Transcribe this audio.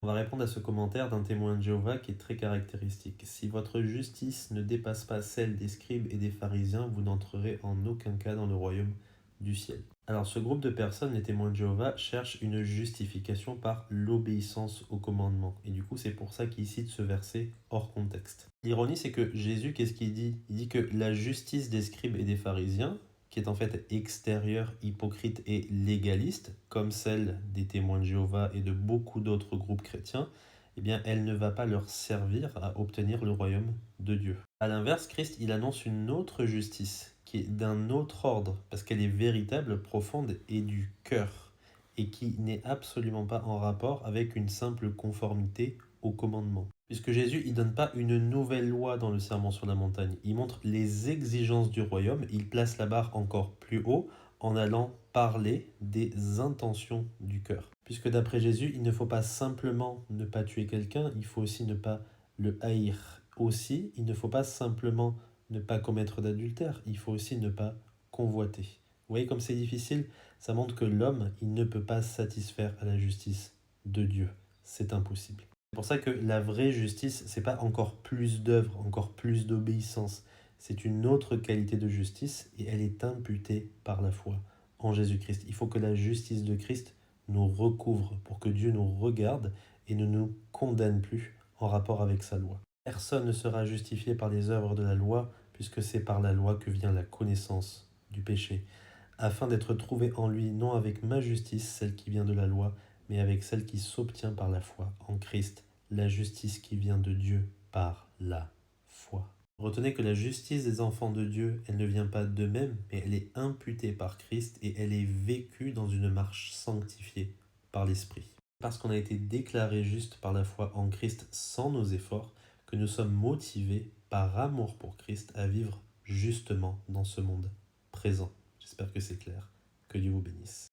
On va répondre à ce commentaire d'un témoin de Jéhovah qui est très caractéristique. Si votre justice ne dépasse pas celle des scribes et des pharisiens, vous n'entrerez en aucun cas dans le royaume du ciel. Alors ce groupe de personnes, les témoins de Jéhovah, cherchent une justification par l'obéissance au commandement. Et du coup, c'est pour ça qu'ils citent ce verset hors contexte. L'ironie, c'est que Jésus, qu'est-ce qu'il dit? Il dit que la justice des scribes et des pharisiens, qui est en fait extérieure, hypocrite et légaliste, comme celle des témoins de Jéhovah et de beaucoup d'autres groupes chrétiens, eh bien, elle ne va pas leur servir à obtenir le royaume de Dieu. A l'inverse, Christ, il annonce une autre justice, qui est d'un autre ordre, parce qu'elle est véritable, profonde et du cœur, et qui n'est absolument pas en rapport avec une simple conformité au commandement. Puisque Jésus, il donne pas une nouvelle loi dans le Sermon sur la montagne, il montre les exigences du royaume, il place la barre encore plus haut en allant parler des intentions du cœur. Puisque d'après Jésus, il ne faut pas simplement ne pas tuer quelqu'un, il faut aussi ne pas le haïr. Aussi, il ne faut pas simplement ne pas commettre d'adultère, il faut aussi ne pas convoiter. Vous voyez comme c'est difficile? Ça montre que l'homme, il ne peut pas satisfaire à la justice de Dieu. C'est impossible. C'est pour ça que la vraie justice, c'est pas encore plus d'œuvres, encore plus d'obéissance. C'est une autre qualité de justice et elle est imputée par la foi en Jésus-Christ. Il faut que la justice de Christ nous recouvre pour que Dieu nous regarde et ne nous condamne plus en rapport avec sa loi. Personne ne sera justifié par les œuvres de la loi, puisque c'est par la loi que vient la connaissance du péché, afin d'être trouvé en lui, non avec ma justice, celle qui vient de la loi, mais avec celle qui s'obtient par la foi en Christ, la justice qui vient de Dieu par la foi. Retenez que la justice des enfants de Dieu, elle ne vient pas d'eux-mêmes, mais elle est imputée par Christ et elle est vécue dans une marche sanctifiée par l'Esprit. Parce qu'on a été déclaré juste par la foi en Christ sans nos efforts, que nous sommes motivés par amour pour Christ à vivre justement dans ce monde présent. J'espère que c'est clair. Que Dieu vous bénisse.